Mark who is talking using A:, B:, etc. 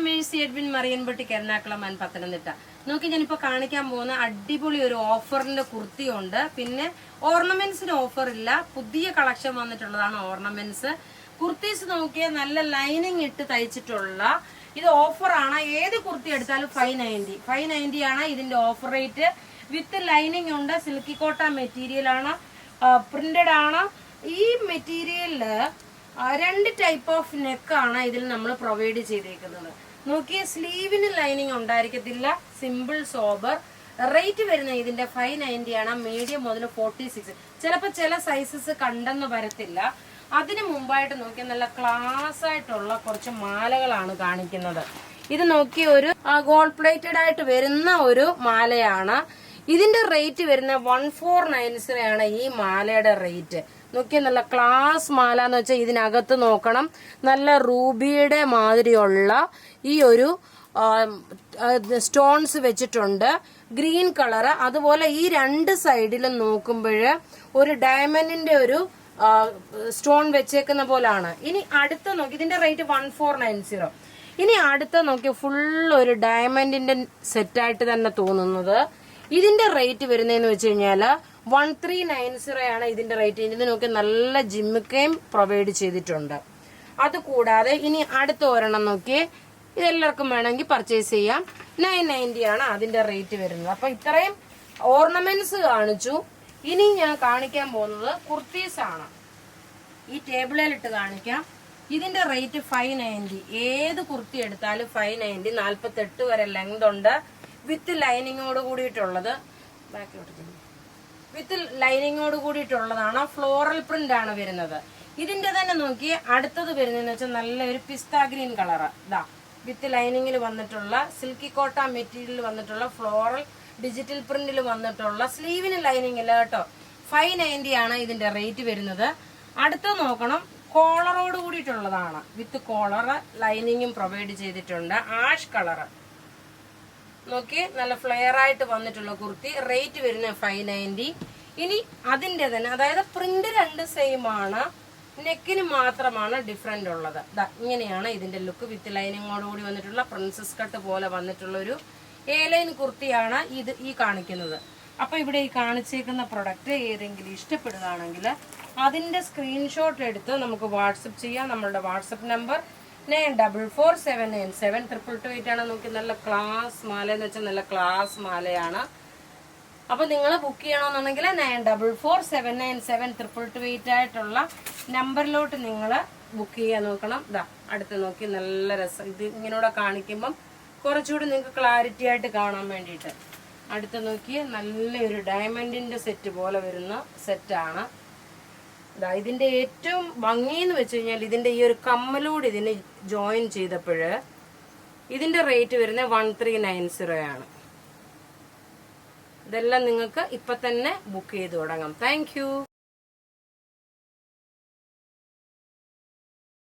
A: Mercy Edwin മറിയൻപട്ടിക്ക് Ernakulam and Pathanamthitta. നോക്കി ഞാനിപ്പോ കാണിക്കാൻ പോകുന്ന അടിപൊളി ഒരു ഓഫറിന്റെ കുർത്തിയുണ്ട്. പിന്നെ ഓർണമെന്റ്സിന് ഓഫർ ഇല്ല, പുതിയ കളക്ഷൻ വന്നിട്ടുള്ളതാണ് ഓർണമെന്റ്സ്. കുർത്തീസ് നോക്കിയാൽ നല്ല ലൈനിങ് ഇട്ട് തയ്ച്ചിട്ടുള്ള ഇത് ഓഫറാണ്. ഏത് കുർത്തി എടുത്താലും 590 ആണ് ഇതിന്റെ ഓഫർ റേറ്റ്. വിത്ത് ലൈനിങ് ഉണ്ട്, സിൽക്കി കോട്ട മെറ്റീരിയൽ ആണ്, പ്രിന്റഡ് ആണ്. ഈ മെറ്റീരിയലില് 2 ടൈപ്പ് ഓഫ് നെക്കാണ് ഇതിൽ നമ്മൾ പ്രൊവൈഡ് ചെയ്തേക്കുന്നത്. നോക്കിയ സ്ലീവിന് ലൈനിങ് ഉണ്ടായിരിക്കത്തില്ല, സിമ്പിൾ സോബർ. റേറ്റ് വരുന്ന ഇതിന്റെ 590 ആണ്. മീഡിയം മുതൽ 46, ചിലപ്പോൾ ചില സൈസസ് കണ്ടെന്ന് വരത്തില്ല. അതിന് മുമ്പായിട്ട് നോക്കിയ നല്ല ക്ലാസ് ആയിട്ടുള്ള കുറച്ച് മാലകളാണ് കാണിക്കുന്നത്. ഇത് നോക്കിയ ഒരു ഗോൾഡ് പ്ലേറ്റഡ് ആയിട്ട് വരുന്ന ഒരു മാലയാണ്. ഇതിന്റെ റേറ്റ് വരുന്ന 1490 ആണ് ഈ മാലയുടെ റേറ്റ്. നോക്കിയ നല്ല ക്ലാസ് മാല എന്ന് വെച്ചാൽ ഇതിനകത്ത് നോക്കണം, നല്ല റൂബിയുടെ മാതിരിയുള്ള ഈ ഒരു സ്റ്റോൺസ് വെച്ചിട്ടുണ്ട്, ഗ്രീൻ കളറ്. അതുപോലെ ഈ 2 സൈഡിലും നോക്കുമ്പോൾ ഒരു ഡയമണ്ടിന്റെ ഒരു സ്റ്റോൺ വെച്ചേക്കുന്ന പോലാണ്. ഇനി അടുത്ത നോക്കി ഇതിന്റെ റേറ്റ് 1490. ഇനി അടുത്ത നോക്കി ഫുൾ ഒരു ഡയമണ്ടിന്റെ സെറ്റായിട്ട് തന്നെ തോന്നുന്നത്. ഇതിന്റെ റേറ്റ് വരുന്നതെന്ന് വെച്ച് കഴിഞ്ഞാല് 1390 ആണ് ഇതിന്റെ റേറ്റ്. ഇതിന് നോക്കി നല്ല ജിമ്മിക്കയും പ്രൊവൈഡ് ചെയ്തിട്ടുണ്ട്. അതുകൂടാതെ ഇനി അടുത്ത ഒരെണ്ണം നോക്കി, ഇതെല്ലാവർക്കും വേണമെങ്കിൽ പർച്ചേസ് ചെയ്യാം. 990 ആണ് അതിന്റെ റേറ്റ് വരുന്നത്. അപ്പൊ ഇത്രയും ഓർണമെന്റ്സ് കാണിച്ചു. ഇനി ഞാൻ കാണിക്കാൻ പോകുന്നത് കുർത്തീസ് ആണ്. ഈ ടേബിളിലിട്ട് കാണിക്കാം. ഇതിന്റെ റേറ്റ് 590. ഏത് കുർത്തി എടുത്താലും 590. 48 വരെ ലെങ്ത് ഉണ്ട്. വിത്ത് ലൈനിങ്ങോട് കൂടിയിട്ടുള്ളത്, വിത്ത് ലൈനിങ്ങോട് കൂടിയിട്ടുള്ളതാണ്. ഫ്ലോറൽ പ്രിന്റ് ആണ് വരുന്നത്. ഇതിന്റെ തന്നെ നോക്കി അടുത്തത് വരുന്നതെന്ന് വെച്ചാൽ നല്ലൊരു പിസ്ത ഗ്രീൻ കളറ്. ഇതാ വിത്ത് ലൈനിങ്ങിൽ വന്നിട്ടുള്ള സിൽക്കി കോട്ട മെറ്റീരിയൽ വന്നിട്ടുള്ള ഫ്ലോറൽ ഡിജിറ്റൽ പ്രിന്റിൽ വന്നിട്ടുള്ള, സ്ലീവിന് ലൈനിങ് ഇല്ല കേട്ടോ. 590 ആണ് ഇതിന്റെ റേറ്റ് വരുന്നത്. അടുത്ത നോക്കണം, കോളറോട് കൂടിയിട്ടുള്ളതാണ്. വിത്ത് കോളർ ലൈനിങ്ങും പ്രൊവൈഡ് ചെയ്തിട്ടുണ്ട്. ആഷ് കളറ് നോക്കി നല്ല ഫ്ലെയർ ആയിട്ട് വന്നിട്ടുള്ള കുർത്തി. റേറ്റ് വരുന്നത് 590. ഇനി അതിന്റെ തന്നെ, അതായത് പ്രിന്റ് 2 സെയിം ആണ്, നെക്കിന് മാത്രമാണ് ഡിഫറെന്റ് ഉള്ളത്. ഇങ്ങനെയാണ് ഇതിന്റെ ലുക്ക്. വിത്ത് ലൈനിങ്ങോട് കൂടി വന്നിട്ടുള്ള പ്രിൻസസ് കട്ട് പോലെ വന്നിട്ടുള്ള ഒരു എ-ലൈൻ കുർത്തിയാണ് ഇത് ഈ കാണിക്കുന്നത്. അപ്പൊ ഇവിടെ ഈ കാണിച്ചേക്കുന്ന പ്രൊഡക്റ്റ് ഏതെങ്കിലും ഇഷ്ടപ്പെടുകയാണെങ്കിൽ അതിന്റെ സ്ക്രീൻഷോട്ട് എടുത്ത് നമുക്ക് വാട്സപ്പ് ചെയ്യാം. നമ്മളുടെ വാട്സപ്പ് നമ്പർ 9447972228 ആണ്. നോക്കി നല്ല ക്ലാസ് മാല എന്ന് വെച്ചാൽ നല്ല ക്ലാസ് മാലയാണ്. അപ്പൊ നിങ്ങൾ ബുക്ക് ചെയ്യണമെന്നുണ്ടെങ്കിൽ 9447972228 ആയിട്ടുള്ള നമ്പറിലോട്ട് നിങ്ങൾ ബുക്ക് ചെയ്യാൻ നോക്കണം. അടുത്ത് നോക്കി നല്ല രസം. ഇത് ഇങ്ങനൂടെ കാണിക്കുമ്പം കുറച്ചുകൂടി നിങ്ങൾക്ക് ക്ലാരിറ്റി ആയിട്ട് കാണാൻ വേണ്ടിയിട്ട്. അടുത്ത് നോക്കി നല്ലൊരു ഡയമണ്ടിന്റെ സെറ്റ് പോലെ വരുന്ന സെറ്റാണ്. ഇതിന്റെ ഏറ്റവും ഭംഗി എന്ന് വെച്ച് കഴിഞ്ഞാൽ ഇതിന്റെ ഈ ഒരു കമ്മലോട് ഇതിന് ജോയിൻ ചെയ്തപ്പോഴ് ഇതിന്റെ റേറ്റ് വരുന്നത് 1390 ആണ്. ഇതെല്ലാം നിങ്ങൾക്ക് ഇപ്പൊ തന്നെ ബുക്ക് ചെയ്ത് തുടങ്ങാം. താങ്ക്